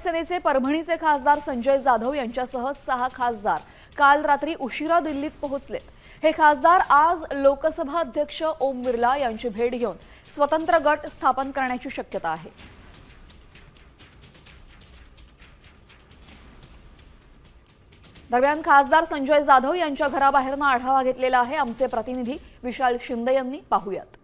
सेनेचे परभणीचे खासदार संजय जाधव यांच्यासह 6 खासदार काल रात्री उशिरा दिल्लीत पोहोचलेत। हे खासदार आज लोकसभा अध्यक्ष ओम बिर्ला यांची भेट घेऊन स्वतंत्र गट स्थापन करण्याची शक्यता आहे। दरम्यान खासदार संजय जाधव यांच्या घराबाहेरनं आढावा घेतलेला आहे आमचे प्रतिनिधी विशाल शिंदे यांनी। पाहूयात।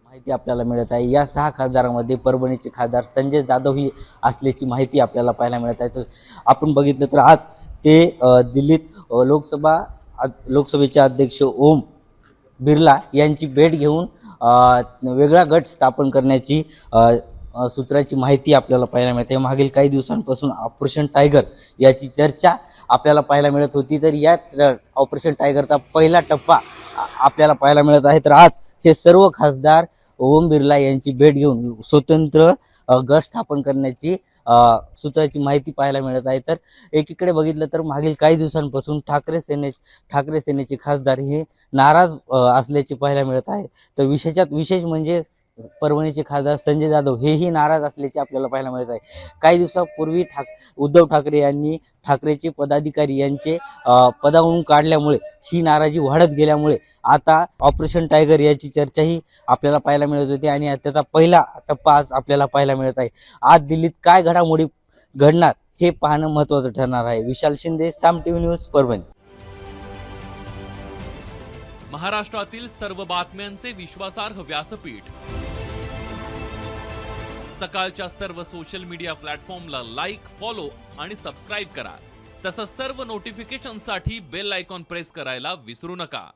माहिती आपल्याला मिळत आहे या 6 खासदारांमध्ये परभणीचे खासदार संजय जाधव ही असल्याची माहिती आपल्याला पाहायला मिळत आहे। तर आपण बघितलं तर आज ते दिल्लीत लोकसभेचे अध्यक्ष ओम बिर्ला यांची भेट घेऊन वेगळा गट स्थापन करण्याची सूत्राची माहिती आपल्याला पाहायला मिळते। मागील काही दिवसांपासून ऑपरेशन टायगर याची चर्चा आपल्याला पाहायला मिळत होती। तर या ऑपरेशन टायगरचा पहिला टप्पा आपल्याला पाहायला मिळत आहे। तर आज हे सर्व खासदार ओम बिर्ला यांची भेट घेऊन स्वतंत्र गट स्थापन करण्याची सूत्राची माहिती पाहायला मिळत आहे। तर एकीकडे बघितलं तर मागील काही दिवसांपासून ठाकरे सेनेचे खासदार हे नाराज असल्याचे पाहायला मिळत आहे। तर विशेष म्हणजे परभणीचे खासदार संजय जाधव हेही नाराज असल्याचे आपल्याला पाहायला मिळत आहे। काही दिवसापूर्वी उद्धव ठाकरे यांनी ठाकरेचे पदाधिकारी यांचे पदावरून काढल्यामुळे ही नाराजी वाढत गेल्यामुळे आता ऑपरेशन टायगर याची चर्चाही आपल्याला पाहायला मिळत होती आणि त्याचा पहिला टप्पा आज आपल्याला पाहायला मिळत आहे। आज दिल्लीत काय घडामोडी घडणार हे पाहणं महत्त्वाचं ठरणार आहे। विशाल शिंदे, साम टीव्ही न्यूज, परभणी। महाराष्ट्रातील सर्व बातम्यांचे विश्वासार्ह व्यासपीठ सकाळच्या सर्व सोशल मीडिया प्लॅटफॉर्मला लाईक, फॉलो आणि सबस्क्राइब करा। तसंच सर्व नोटिफिकेशनसाठी बेल आयकॉन प्रेस करायला विसरू नका।